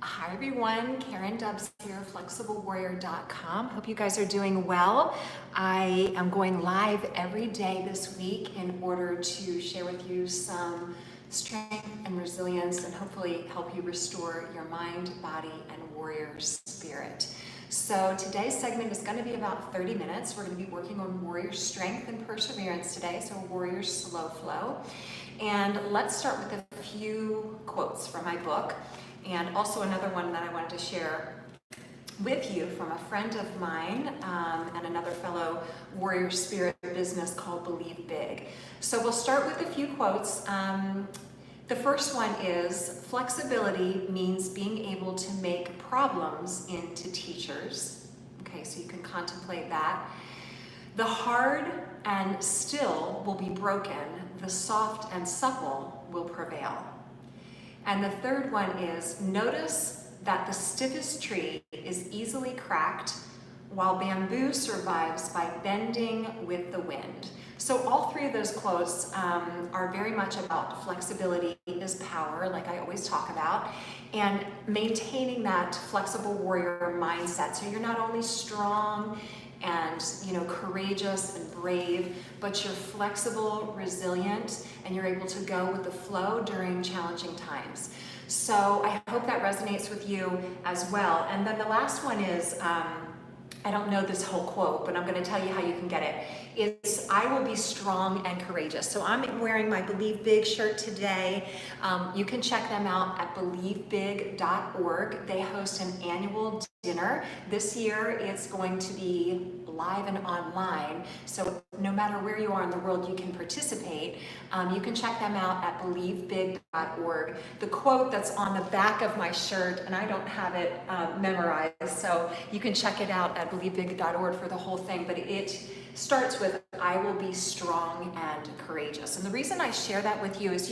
Hi everyone, Karen Dubs here, flexiblewarrior.com. Hope you guys are doing well. I am going live every day this week in order to share with you some strength and resilience and hopefully help you restore your mind, body, and warrior spirit. So today's segment is going to be about 30 minutes. We're going to be working on warrior strength and perseverance today, so warrior slow flow. And let's start with a few quotes from my book. And also another one that I wanted to share with you from a friend of mine and another fellow warrior spirit business called Believe Big. So we'll start with a few quotes. The first one is, flexibility means being able to make problems into teachers. Okay, so you can contemplate that. The hard and still will be broken. The soft and supple will prevail. And the third one is, notice that the stiffest tree is easily cracked while bamboo survives by bending with the wind. So all three of those quotes are very much about flexibility is power, like I always talk about, and maintaining that flexible warrior mindset. So you're not only strong and courageous and brave, but you're flexible, resilient, and you're able to go with the flow during challenging times. So I hope that resonates with you as well. And then the last one is, I don't know this whole quote, but I'm going to tell you how you can get it. It's, I will be strong and courageous. So I'm wearing my Believe Big shirt today. You can check them out at believebig.org. They host an annual dinner. This year it's going to be live and online. So no matter where you are in the world, you can participate. You can check them out at believebig.org. The quote that's on the back of my shirt, and I don't have it memorized, so you can check it out at believebig.org for the whole thing, but it starts with, I will be strong and courageous. And the reason I share that with you is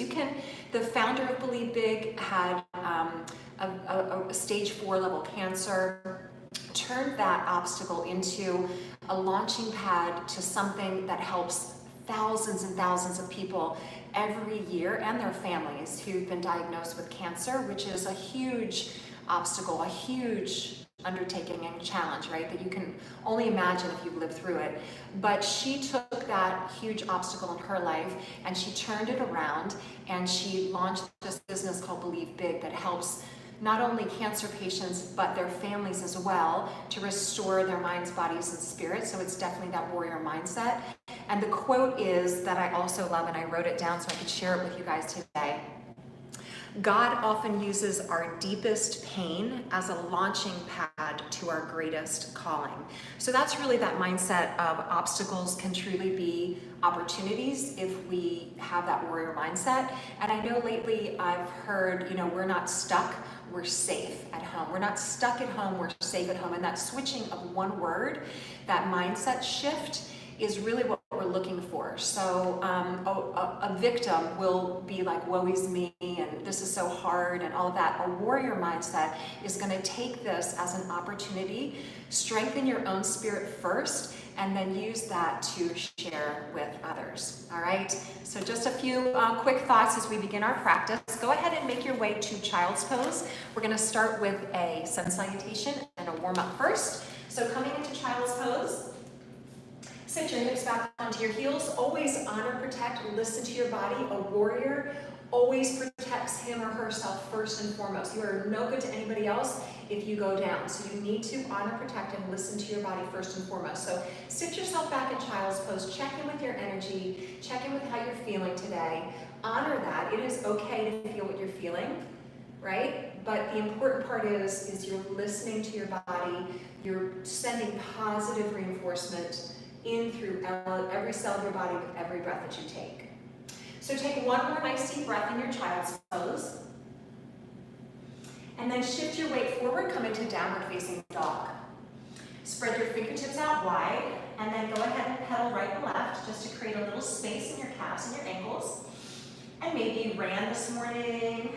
the founder of Believe Big had a stage 4 level cancer, turned that obstacle into a launching pad to something that helps thousands and thousands of people every year and their families who've been diagnosed with cancer, which is a huge obstacle, a huge undertaking and challenge, right? That you can only imagine if you've lived through it. But she took that huge obstacle in her life and she turned it around and she launched this business called Believe Big that helps not only cancer patients, but their families as well to restore their minds, bodies, and spirits. So it's definitely that warrior mindset. And the quote is that I also love, and I wrote it down so I could share it with you guys today. God often uses our deepest pain as a launching pad to our greatest calling. So that's really that mindset of obstacles can truly be opportunities if we have that warrior mindset. And I know lately I've heard, we're not stuck, we're safe at home. We're not stuck at home, we're safe at home. And that switching of one word, that mindset shift, is really what we're looking for. So a victim will be like, woe is me, and this is so hard, and all of that. A warrior mindset is going to take this as an opportunity, strengthen your own spirit first, and then use that to share with others. All right? So just a few quick thoughts as we begin our practice. Go ahead and make your way to child's pose. We're going to start with a sun salutation and a warm-up first. So coming into child's pose, sit your hips back onto your heels. Always honor, protect, listen to your body. A warrior always protects him or herself first and foremost. You are no good to anybody else if you go down. So you need to honor, protect, and listen to your body first and foremost. So sit yourself back in child's pose. Check in with your energy. Check in with how you're feeling today. Honor that. It is okay to feel what you're feeling, right? But the important part is you're listening to your body. You're sending positive reinforcement in through every cell of your body with every breath that you take. So take one more nice deep breath in your child's pose. And then shift your weight forward, come into downward facing dog. Spread your fingertips out wide, and then go ahead and pedal right and left just to create a little space in your calves and your ankles. And maybe you ran this morning,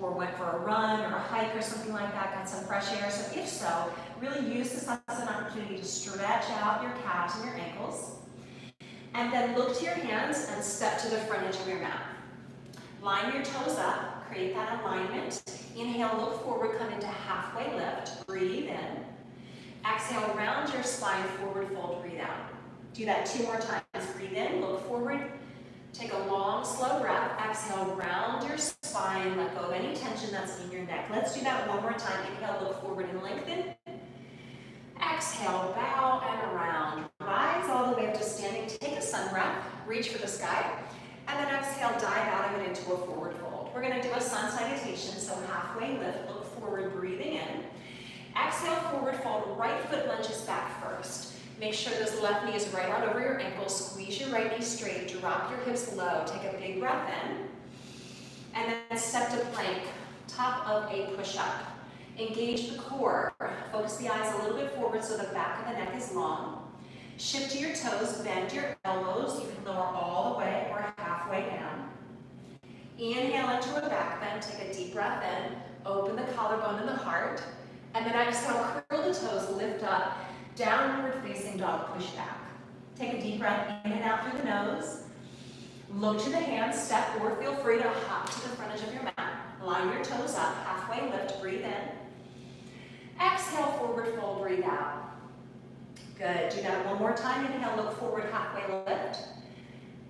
or went for a run or a hike or something like that, got some fresh air. So if so, really use this as an opportunity to stretch out your calves and your ankles. And then look to your hands and step to the front edge of your mat. Line your toes up, create that alignment. Inhale, look forward, come into halfway lift. Breathe in. Exhale, round your spine, forward fold, breathe out. Do that 2 more times. Breathe in, look forward. Take a long, slow breath. Exhale, round your spine. Let go of any tension that's in your neck. Let's do that 1 more time. Inhale, look forward and lengthen. Exhale, bow and around. Rise all the way up to standing. Take a sun breath. Reach for the sky. And then exhale, dive out of it into a forward fold. We're going to do a sun salutation, so halfway lift. Look forward, breathing in. Exhale, forward fold. Right foot lunges back first. Make sure this left knee is right out over your ankle. Squeeze your right knee straight. Drop your hips low. Take a big breath in. And then step to plank, top of a push-up. Engage the core. Focus the eyes a little bit forward so the back of the neck is long. Shift to your toes. Bend your elbows. You can lower all the way or halfway down. Inhale into a back bend. Take a deep breath in. Open the collarbone and the heart. And then exhale, curl the toes, lift up. Downward facing dog, push back. Take a deep breath in and out through the nose. Look to the hands, step, or feel free to hop to the front edge of your mat. Line your toes up, halfway lift, breathe in. Exhale, forward fold, breathe out. Good, do that 1 more time. Inhale, look forward, halfway lift.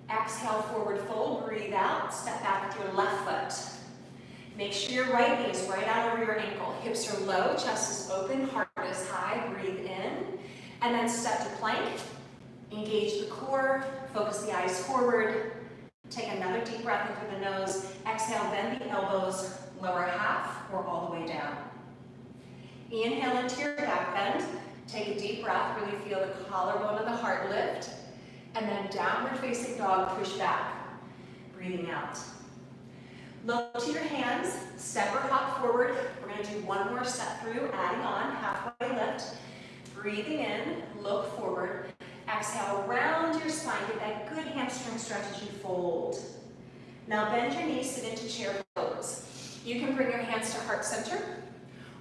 Exhale, forward fold, breathe out. Step back with your left foot. Make sure your right knee is right out over your ankle. Hips are low, chest is open, heart is high. Breathe in. And then step to plank. Engage the core. Focus the eyes forward. Take another deep breath in through the nose. Exhale, bend the elbows. Lower half or all the way down. Inhale into your back bend. Take a deep breath. Really feel the collarbone of the heart lift. And then downward facing dog, push back. Breathing out. Look to your hands, step or hop forward. We're going to do 1 more step through, adding on, halfway lift. Breathing in, look forward. Exhale, round your spine. Get that good hamstring stretch as you fold. Now bend your knees, sit into chair pose. You can bring your hands to heart center,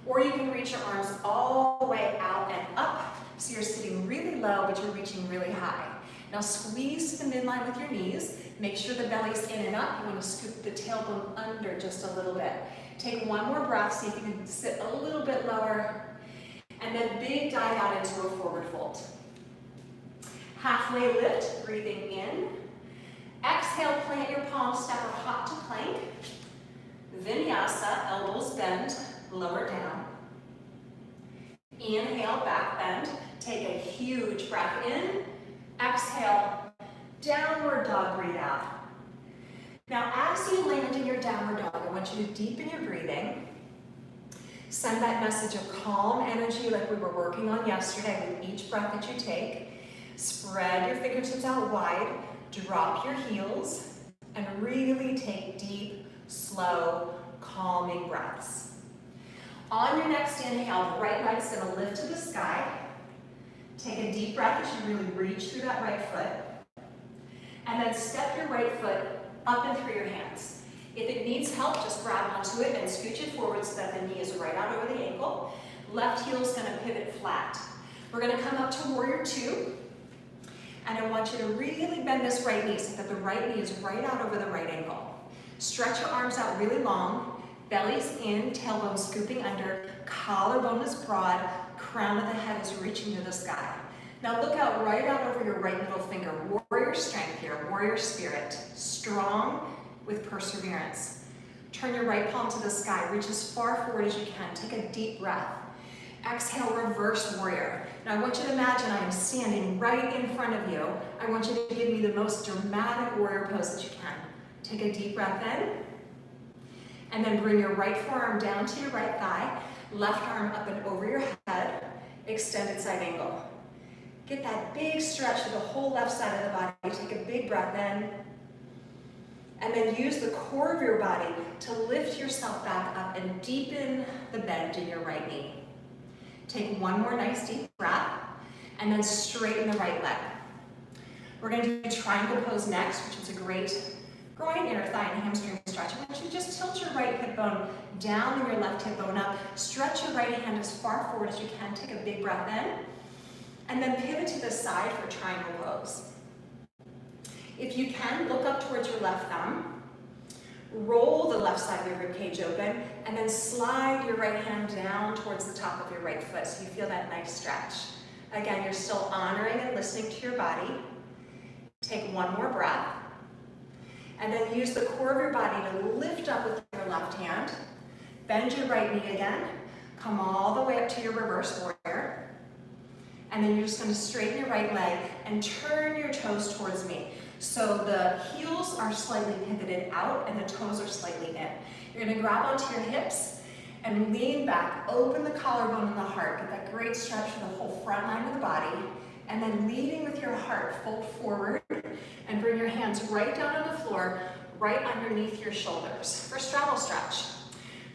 or you can reach your arms all the way out and up, so you're sitting really low, but you're reaching really high. Now squeeze to the midline with your knees. Make sure the belly's in and up. You want to scoop the tailbone under just a little bit. Take 1 more breath, see if you can sit a little bit lower. And then big dive out into a forward fold. Halfway lift, breathing in. Exhale, plant your palms, step or hop to plank. Vinyasa, elbows bend, lower down. Inhale, back bend. Take a huge breath in. Exhale, downward dog, breathe out. Now as you land in your downward dog, I want you to deepen your breathing. Send that message of calm energy like we were working on yesterday with each breath that you take. Spread your fingertips out wide, drop your heels, and really take deep, slow, calming breaths. On your next inhale, the right leg's going to lift to the sky. Take a deep breath as you really reach through that right foot. And then step your right foot up and through your hands. If it needs help, just grab onto it and scooch it forward so that the knee is right out over the ankle. Left heel is going to pivot flat. We're going to come up to Warrior 2. And I want you to really bend this right knee so that the right knee is right out over the right ankle. Stretch your arms out really long. Belly's in, tailbone scooping under, collarbone is broad, crown of the head is reaching to the sky. Now look out right out over your right middle finger. Warrior strength here, warrior spirit. Strong with perseverance. Turn your right palm to the sky. Reach as far forward as you can. Take a deep breath. Exhale, reverse warrior. Now I want you to imagine I am standing right in front of you. I want you to give me the most dramatic warrior pose that you can. Take a deep breath in. And then bring your right forearm down to your right thigh. Left arm up and over your head. Extended side angle. Get that big stretch to the whole left side of the body. Take a big breath in. And then use the core of your body to lift yourself back up and deepen the bend in your right knee. Take 1 more nice deep breath, and then straighten the right leg. We're going to do triangle pose next, which is a great groin, inner thigh, and hamstring stretch. I want you to just tilt your right hip bone down and your left hip bone up. Stretch your right hand as far forward as you can. Take a big breath in, and then pivot to the side for triangle pose. If you can, look up towards your left thumb. Roll the left side of your rib cage open, and then slide your right hand down towards the top of your right foot so you feel that nice stretch. Again, you're still honoring and listening to your body. Take one more breath, and then use the core of your body to lift up with your left hand. Bend your right knee again. Come all the way up to your reverse warrior. And then you're just going to straighten your right leg and turn your toes towards me. So the heels are slightly pivoted out and the toes are slightly in. You're going to grab onto your hips and lean back. Open the collarbone and the heart. Get that great stretch for the whole front line of the body. And then leading with your heart, fold forward and bring your hands right down on the floor, right underneath your shoulders for straddle stretch.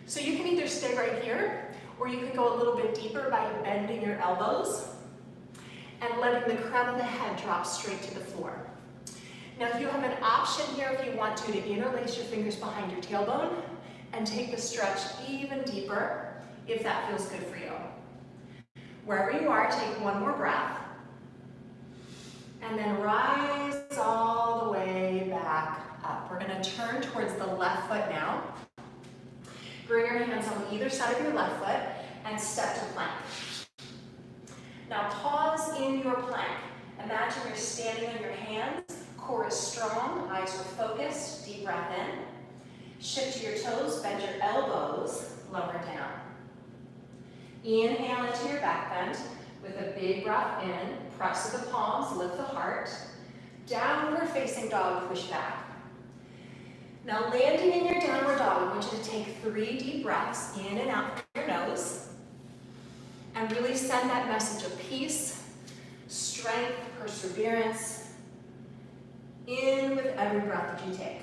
So you can either stay right here, or you can go a little bit deeper by bending your elbows and letting the crown of the head drop straight to the floor. Now you have an option here if you want to interlace your fingers behind your tailbone and take the stretch even deeper if that feels good for you. Wherever you are, take one more breath. And then rise all the way back up. We're going to turn towards the left foot now. Bring your hands on either side of your left foot and step to plank. Now pause in your plank. Imagine you're standing on your hands, core is strong, eyes are focused, deep breath in. Shift to your toes, bend your elbows, lower down. Inhale into your back bend with a big breath in, press with the palms, lift the heart. Downward facing dog, push back. Now landing in your downward dog, I want you to take 3 deep breaths in and out through your nose and really send that message of peace, strength, perseverance in with every breath that you take.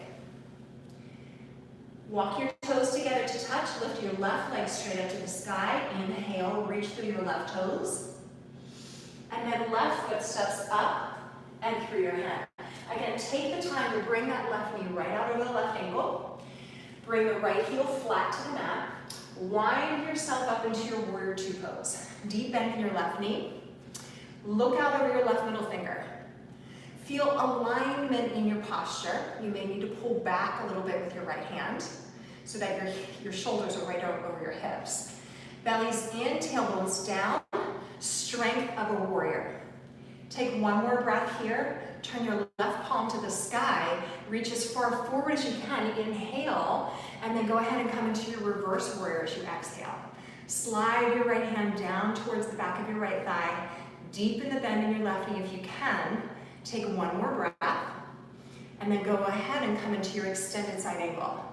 Walk your toes together to touch, lift your left leg straight up to the sky. Inhale, reach through your left toes. And then left foot steps up and through your hand. Again, take the time to bring that left knee right out over the left ankle. Bring the right heel flat to the mat. Wind yourself up into your warrior 2 pose. Deep bend in your left knee. Look out over your left middle finger. Feel alignment in your posture. You may need to pull back a little bit with your right hand so that your shoulders are right over your hips. Belly's in, tailbones down. Strength of a warrior. Take one more breath here. Turn your left palm to the sky. Reach as far forward as you can. Inhale, and then go ahead and come into your reverse warrior as you exhale. Slide your right hand down towards the back of your right thigh. Deepen the bend in your left knee if you can. Take one more breath, and then go ahead and come into your extended side angle.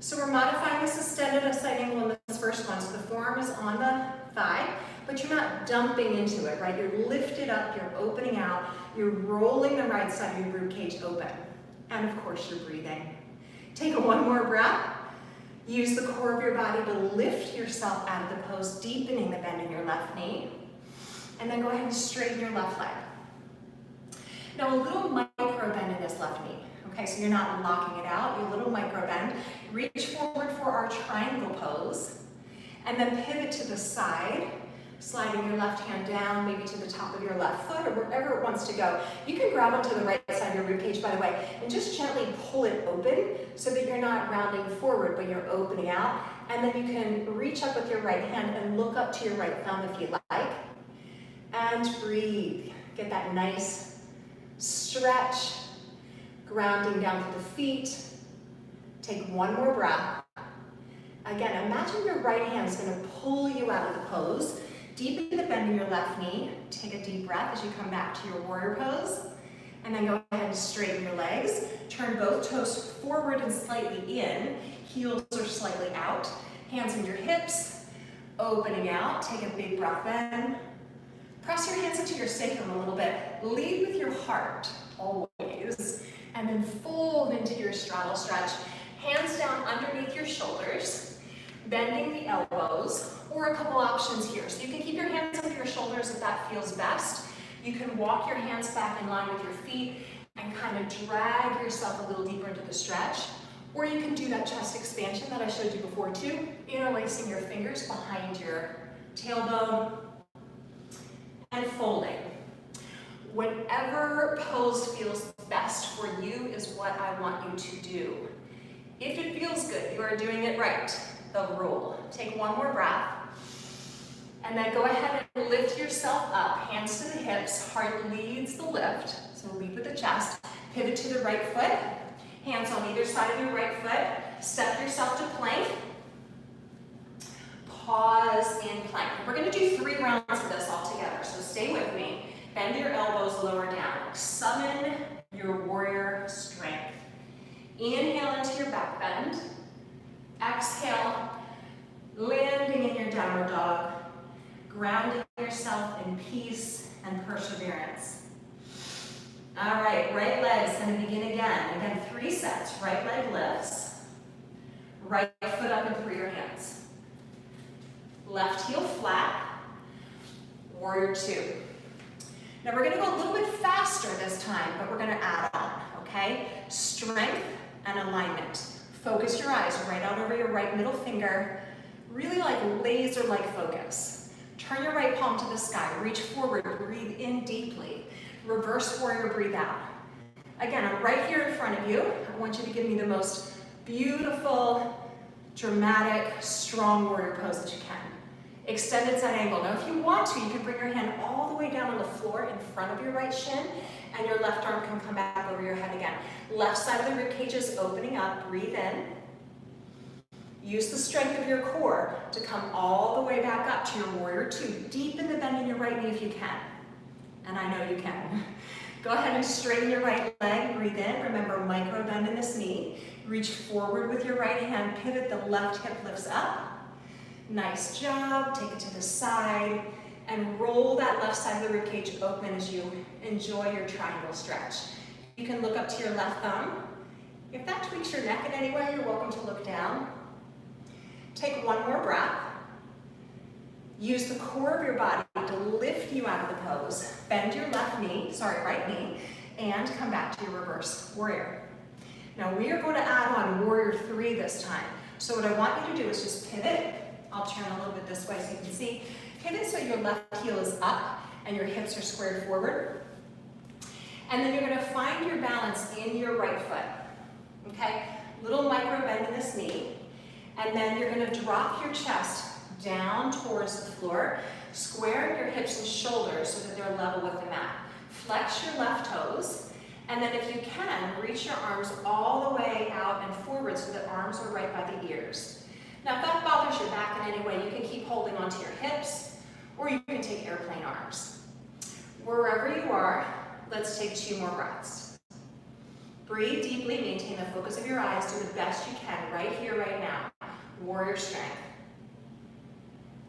So we're modifying this extended side angle in this first one. So the forearm is on the thigh, but you're not dumping into it, right? You're lifted up, you're opening out, you're rolling the right side of your rib cage open. And of course, you're breathing. Take one more breath. Use the core of your body to lift yourself out of the pose, deepening the bend in your left knee. And then go ahead and straighten your left leg. Now a little micro bend in this left knee. Okay, so you're not locking it out, your little micro bend. Reach forward for our triangle pose. And then pivot to the side, sliding your left hand down, maybe to the top of your left foot or wherever it wants to go. You can grab onto the right side of your rib cage, by the way, and just gently pull it open so that you're not rounding forward, but you're opening out. And then you can reach up with your right hand and look up to your right thumb if you like. And breathe. Get that nice stretch, grounding down through the feet. Take one more breath. Again, imagine your right hand is going to pull you out of the pose. Deepen the bend in your left knee. Take a deep breath as you come back to your warrior pose. And then go ahead and straighten your legs. Turn both toes forward and slightly in. Heels are slightly out. Hands in your hips. Opening out. Take a big breath in. Press your hands into your sacrum a little bit. Lead with your heart, always. And then fold into your straddle stretch. Hands down underneath your shoulders, bending the elbows, or a couple options here. So you can keep your hands under your shoulders if that feels best. You can walk your hands back in line with your feet and kind of drag yourself a little deeper into the stretch. Or you can do that chest expansion that I showed you before too, interlacing your fingers behind your tailbone and folding. Whatever pose feels best for you is what I want you to do. If it feels good, you are doing it right. The rule. Take one more breath. And then go ahead and lift yourself up. Hands to the hips. Heart leads the lift. So lead with the chest. Pivot to the right foot. Hands on either side of your right foot. Step yourself to plank. Pause in plank. We're going to do 3 rounds of this all together. So stay with me. Bend your elbows lower down. Summon your warrior strength. Inhale into your back bend. Exhale, landing in your downward dog. Grounding yourself in peace and perseverance. All right, right leg's going to begin again. Again, 3 sets. Right leg lifts. Right foot up and through your hands. Left heel flat. Warrior 2. Now we're going to go a little bit faster this time, but we're going to add on, okay? Strength and alignment. Focus your eyes right out over your right middle finger. Really like laser-like focus. Turn your right palm to the sky. Reach forward. Breathe in deeply. Reverse warrior, breathe out. Again, I'm right here in front of you. I want you to give me the most beautiful, dramatic, strong warrior pose that you can. Extended side angle. Now if you want to, you can bring your hand all the way down on the floor in front of your right shin, and your left arm can come back over your head again. Left side of the rib cage is opening up. Breathe in. Use the strength of your core to come all the way back up to your warrior 2. Deepen the bend in your right knee if you can. And I know you can. Go ahead and straighten your right leg. Breathe in. Remember, micro bend in this knee. Reach forward with your right hand. Pivot. The left hip lifts up. Nice job. Take it to the side. And roll that left side of the ribcage open as you enjoy your triangle stretch. You can look up to your left thumb. If that tweaks your neck in any way, you're welcome to look down. Take one more breath. Use the core of your body to lift you out of the pose. Bend your right knee, and come back to your reverse warrior. Now we are going to add on warrior 3 this time. So what I want you to do is just pivot. I'll turn a little bit this way so you can see. Pivot so your left heel is up and your hips are squared forward. And then you're going to find your balance in your right foot. Okay? Little micro bend in this knee. And then you're going to drop your chest down towards the floor. Square your hips and shoulders so that they're level with the mat. Flex your left toes. And then if you can, reach your arms all the way out and forward so that arms are right by the ears. Now if that bothers your back in any way, you can keep holding onto your hips, or you can take airplane arms. Wherever you are, let's take 2 more breaths. Breathe deeply, maintain the focus of your eyes, do the best you can right here, right now. Warrior strength.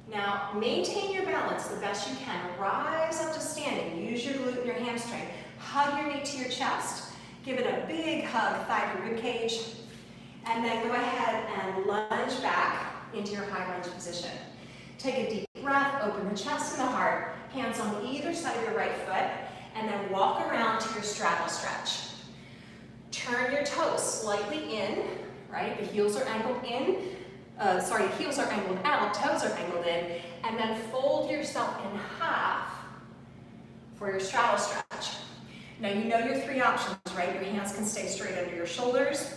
Now, maintain your balance the best you can. Rise up to standing. Use your glute and your hamstring. Hug your knee to your chest. Give it a big hug, thigh to rib cage. And then go ahead and lunge back into your high lunge position. Take a deep breath, open the chest and the heart. Hands on either side of your right foot. And then walk around to your straddle stretch. Turn your toes slightly in, right? The heels are angled in. Heels are angled out, toes are angled in, and then fold yourself in half for your straddle stretch. Now you know your 3 options, right? Your hands can stay straight under your shoulders.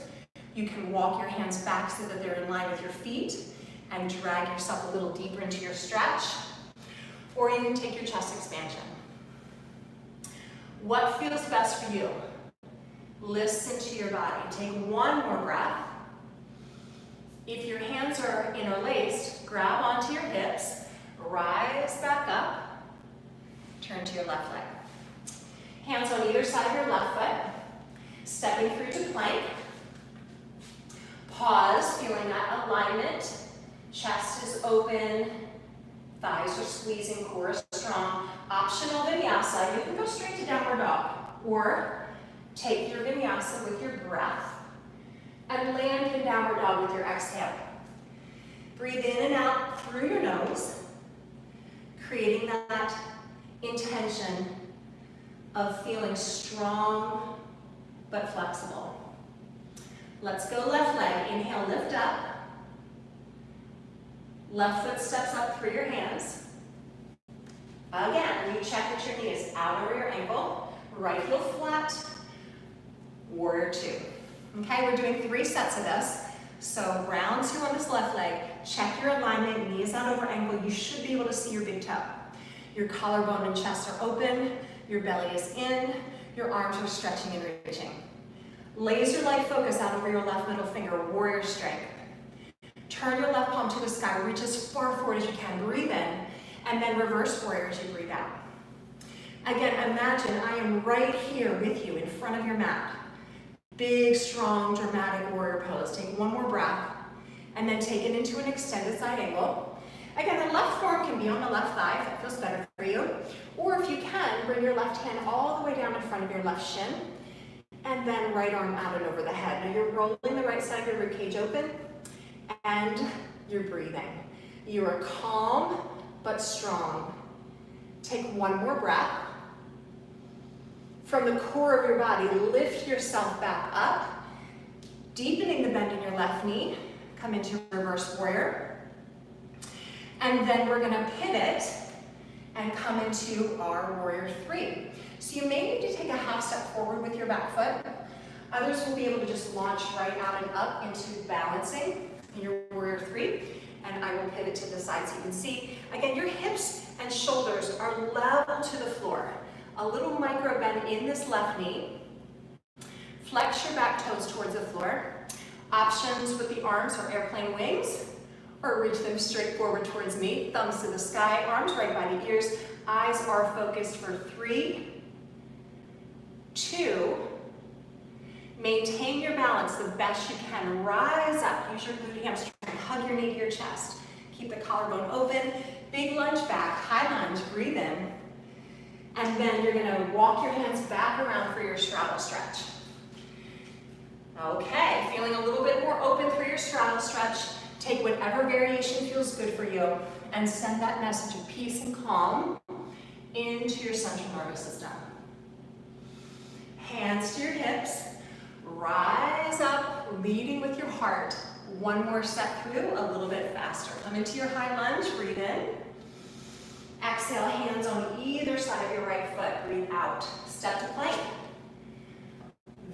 You can walk your hands back so that they're in line with your feet and drag yourself a little deeper into your stretch, or you can take your chest expansion. What feels best for you? Listen to your body. Take one more breath. If your hands are interlaced, grab onto your hips, rise back up, turn to your left leg. Hands on either side of your left foot, stepping through to plank. Pause, feeling that alignment. Chest is open, thighs are squeezing, core is strong. Optional vinyasa, you can go straight to downward dog, or take your vinyasa with your breath and land in downward dog with your exhale. Breathe in and out through your nose, creating that intention of feeling strong but flexible. Let's go left leg. Inhale, lift up. Left foot steps up through your hands. Again, you check that your knee is out over your ankle. Right heel flat. Warrior 2. Okay, we're doing 3 sets of this. So round two on this left leg. Check your alignment, knee is not over ankle. You should be able to see your big toe. Your collarbone and chest are open, your belly is in, your arms are stretching and reaching. Laser-like focus out over your left middle finger, warrior strength. Turn your left palm to the sky, reach as far forward as you can, breathe in, and then reverse warrior as you breathe out. Again, imagine I am right here with you in front of your mat. Big, strong, dramatic warrior pose. Take one more breath, and then take it into an extended side angle. Again, the left forearm can be on the left thigh if that feels better for you. Or if you can, bring your left hand all the way down in front of your left shin, and then right arm out and over the head. Now you're rolling the right side of your ribcage open, and you're breathing. You are calm, but strong. Take one more breath. From the core of your body, lift yourself back up, deepening the bend in your left knee. Come into reverse warrior. And then we're gonna pivot and come into our warrior three. So you may need to take a half step forward with your back foot. Others will be able to just launch right out and up into balancing in your warrior three. And I will pivot to the side so you can see. Again, your hips and shoulders are level to the floor. A little micro bend in this left knee. Flex your back toes towards the floor. Options with the arms are airplane wings, or reach them straight forward towards me. Thumbs to the sky, arms right by the ears. Eyes are focused for 3, 2, maintain your balance the best you can. Rise up, use your glute hamstring, hug your knee to your chest. Keep the collarbone open, big lunge back, high lunge, breathe in. And then you're gonna walk your hands back around for your straddle stretch. Okay, feeling a little bit more open through your straddle stretch. Take whatever variation feels good for you and send that message of peace and calm into your central nervous system. Hands to your hips, rise up, leading with your heart. One more step through, a little bit faster. Come into your high lunge, breathe in. Exhale, hands on either side of your right foot, breathe out. Step to plank.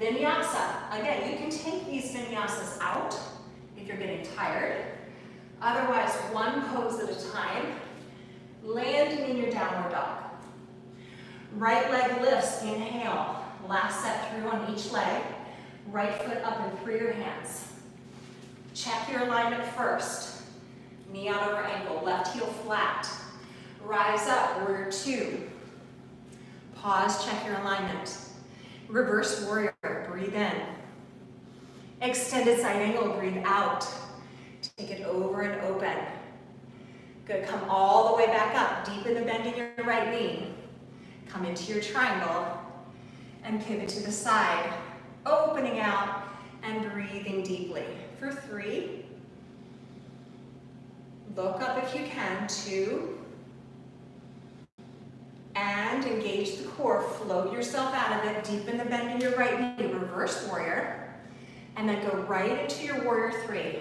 Vinyasa. Again, you can take these vinyasas out if you're getting tired. Otherwise, one pose at a time. Landing in your downward dog. Right leg lifts, inhale. Last set through on each leg. Right foot up and through your hands. Check your alignment first. Knee out over ankle, left heel flat. Rise up, warrior two. Pause, check your alignment. Reverse warrior, breathe in. Extended side angle, breathe out. Take it over and open. Good, come all the way back up. Deepen the bend in your right knee. Come into your triangle and pivot to the side. Opening out and breathing deeply. For 3. Look up if you can, 2. And engage the core, float yourself out of it, deepen the bend in your right knee, reverse warrior, and then go right into your warrior 3.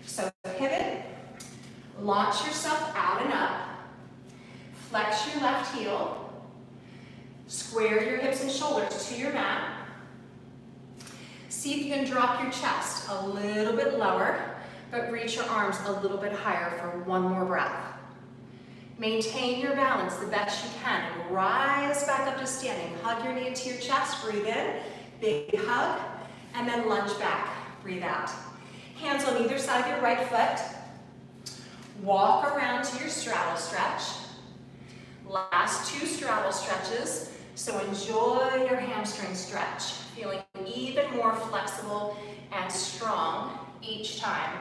So pivot, launch yourself out and up, flex your left heel, square your hips and shoulders to your mat. See if you can drop your chest a little bit lower, but reach your arms a little bit higher for one more breath. Maintain your balance the best you can. Rise back up to standing. Hug your knee into your chest. Breathe in. Big hug. And then lunge back. Breathe out. Hands on either side of your right foot. Walk around to your straddle stretch. Last 2 straddle stretches. So enjoy your hamstring stretch. Feeling even more flexible and strong each time.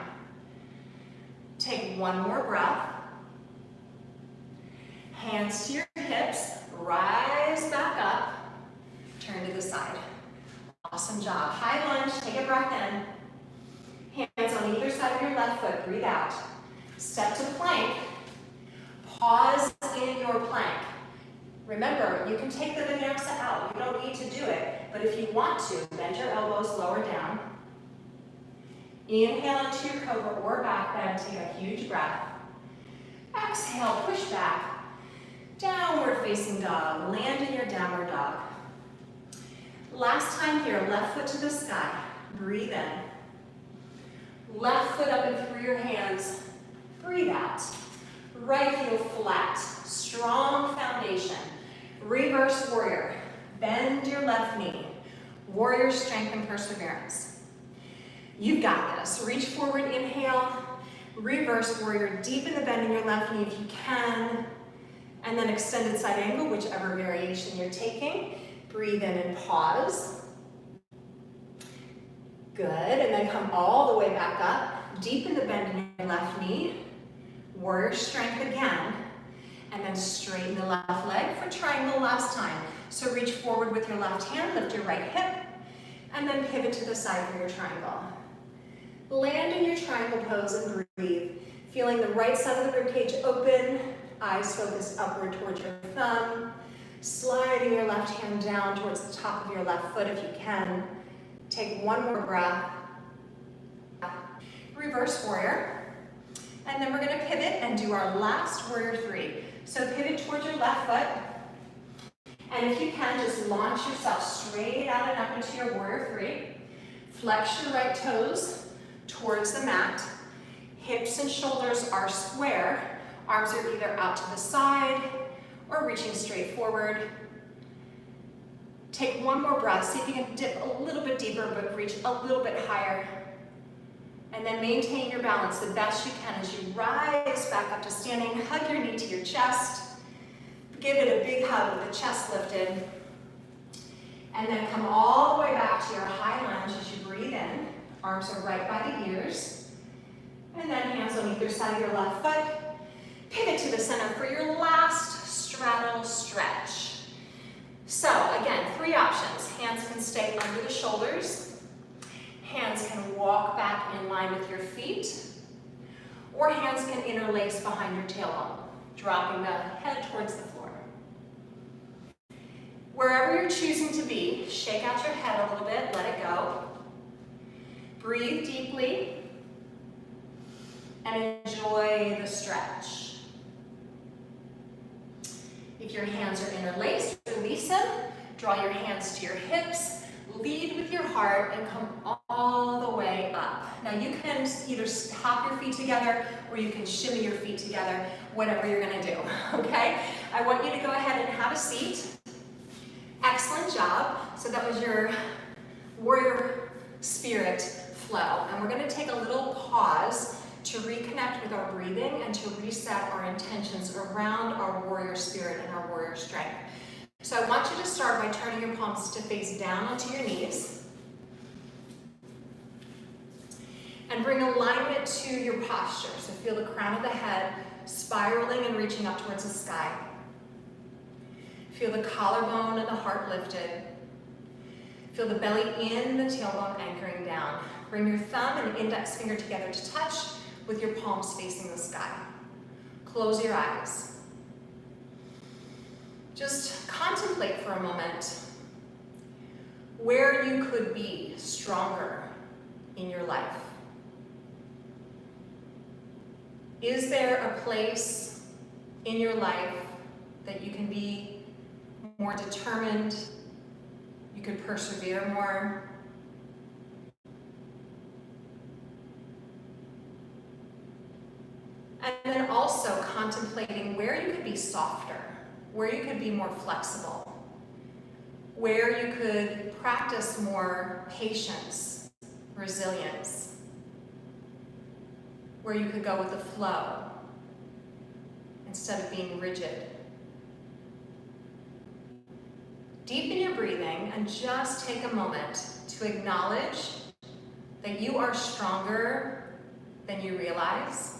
Take one more breath. Hands to your hips, rise back up, turn to the side. Awesome job. High lunge, take a breath in. Hands on either side of your left foot, breathe out. Step to plank. Pause in your plank. Remember, you can take the vinyasa out. You don't need to do it, but if you want to, bend your elbows lower down. Inhale into your cobra or back bend, take a huge breath. Exhale, push back. Downward facing dog, land in your downward dog. Last time here, left foot to the sky, breathe in. Left foot up and through your hands. Breathe out. Right heel flat. Strong foundation. Reverse warrior. Bend your left knee. Warrior strength and perseverance. You've got this. Reach forward, inhale. Reverse warrior. Deepen the bend in your left knee if you can. And then extended side angle, whichever variation you're taking. Breathe in and pause. Good, and then come all the way back up. Deepen the bend in your left knee. Warrior strength again. And then straighten the left leg for triangle last time. So reach forward with your left hand, lift your right hip, and then pivot to the side for your triangle. Land in your triangle pose and breathe. Feeling the right side of the ribcage open, eyes focused upward towards your thumb. Sliding your left hand down towards the top of your left foot if you can. Take one more breath. Reverse warrior. And then we're going to pivot and do our last warrior three. So pivot towards your left foot. And if you can, just launch yourself straight out and up into your warrior three. Flex your right toes towards the mat. Hips and shoulders are square. Arms are either out to the side or reaching straight forward. Take one more breath. See if you can dip a little bit deeper, but reach a little bit higher. And then maintain your balance the best you can as you rise back up to standing. Hug your knee to your chest. Give it a big hug with the chest lifted. And then come all the way back to your high lunge as you breathe in. Arms are right by the ears. And then hands on either side of your left foot. Pivot to the center for your last straddle stretch. So again, three options. Hands can stay under the shoulders. Hands can walk back in line with your feet. Or hands can interlace behind your tailbone, dropping the head towards the floor. Wherever you're choosing to be, shake out your head a little bit, let it go. Breathe deeply and enjoy the stretch. If your hands are interlaced, release them. Draw your hands to your hips. Lead with your heart and come all the way up. Now you can either hop your feet together or you can shimmy your feet together, whatever you're gonna do, okay? I want you to go ahead and have a seat. Excellent job. So that was your warrior spirit flow. And we're gonna take a little pause to reconnect with our breathing and to reset our intentions around our warrior spirit and our warrior strength. So I want you to start by turning your palms to face down onto your knees. And bring alignment to your posture. So feel the crown of the head spiraling and reaching up towards the sky. Feel the collarbone and the heart lifted. Feel the belly in, the tailbone anchoring down. Bring your thumb and index finger together to touch with your palms facing the sky. Close your eyes. Just contemplate for a moment where you could be stronger in your life. Is there a place in your life that you can be more determined, you could persevere more? And then also contemplating where you could be softer, where you could be more flexible, where you could practice more patience, resilience, where you could go with the flow instead of being rigid. Deepen your breathing and just take a moment to acknowledge that you are stronger than you realize.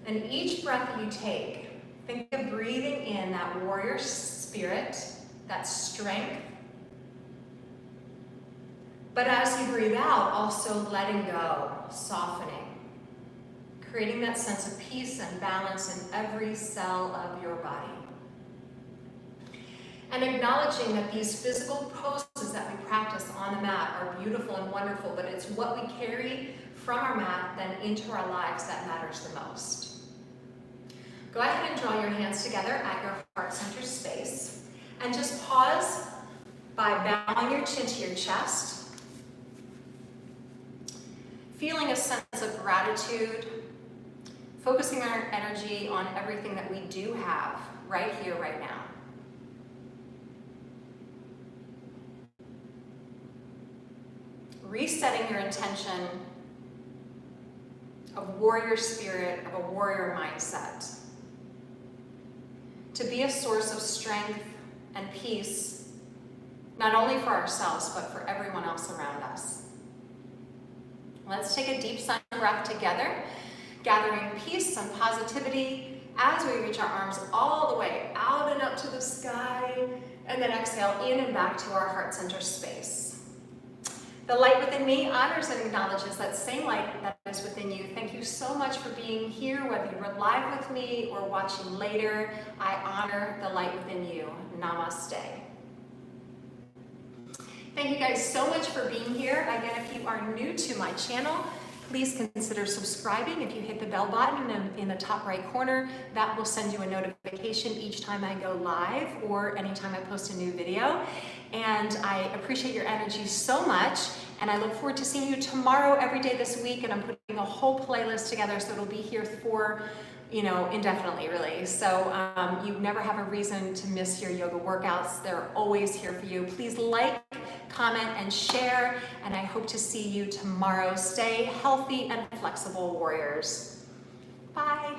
And each breath that you take, think of breathing in that warrior spirit, that strength. But as you breathe out, also letting go, softening, creating that sense of peace and balance in every cell of your body. And acknowledging that these physical poses that we practice on the mat are beautiful and wonderful, but it's what we carry from our mat then into our lives that matters the most. Go ahead and draw your hands together at your heart center space and just pause by bowing your chin to your chest feeling a sense of gratitude, focusing our energy on everything that we do have right here, right now. Resetting your intention of warrior spirit, of a warrior mindset, to be a source of strength and peace, not only for ourselves, but for everyone else around us. Let's take a deep sun breath together, gathering peace and positivity as we reach our arms all the way out and up to the sky, and then exhale in and back to our heart center space. The light within me honors and acknowledges that same light that is within you. Thank you so much for being here, whether you were live with me or watching later. I honor the light within you. Namaste. Thank you guys so much for being here. Again, if you are new to my channel, please consider subscribing. If you hit the bell button in the top right corner, that will send you a notification each time I go live or anytime I post a new video. And I appreciate your energy so much. And I look forward to seeing you tomorrow, every day this week. And I'm putting a whole playlist together, so it'll be here for, indefinitely, really. So you never have a reason to miss your yoga workouts. They're always here for you. Please like, comment, and share. And I hope to see you tomorrow. Stay healthy and flexible, warriors. Bye.